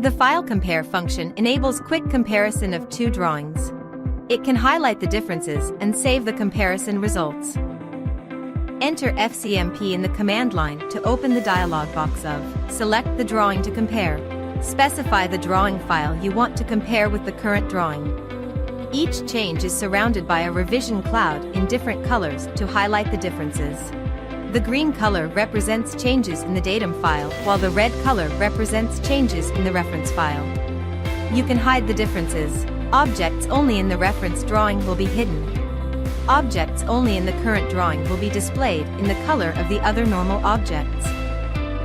The File Compare function enables quick comparison of two drawings. It can highlight the differences and save the comparison results. Enter FCMP in the command line to open the dialog box of Select the drawing to compare. Specify the drawing file you want to compare with the current drawing. Each change is surrounded by a revision cloud in different colors to highlight the differences. The green color represents changes in the datum file, while the red color represents changes in the reference file. You can hide the differences. Objects only in the reference drawing will be hidden. Objects only in the current drawing will be displayed in the color of the other normal objects.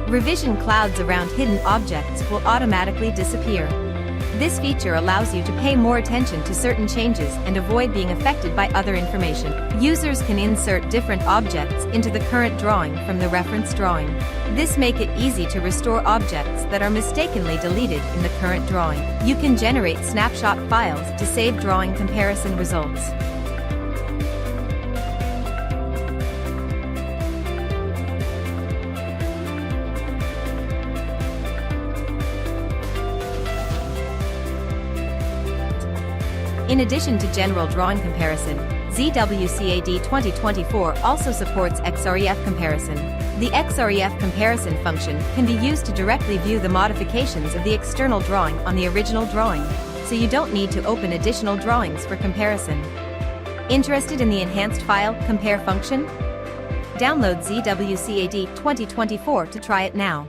Revision clouds around hidden objects will automatically disappear. This feature allows you to pay more attention to certain changes and avoid being affected by other information. Users can insert different objects into the current drawing from the reference drawing. This makes it easy to restore objects that are mistakenly deleted in the current drawing. You can generate snapshot files to save drawing comparison results. In addition to general drawing comparison, ZWCAD 2024 also supports XREF comparison. The XREF comparison function can be used to directly view the modifications of the external drawing on the original drawing, so you don't need to open additional drawings for comparison. Interested in the enhanced file compare function? Download ZWCAD 2024 to try it now.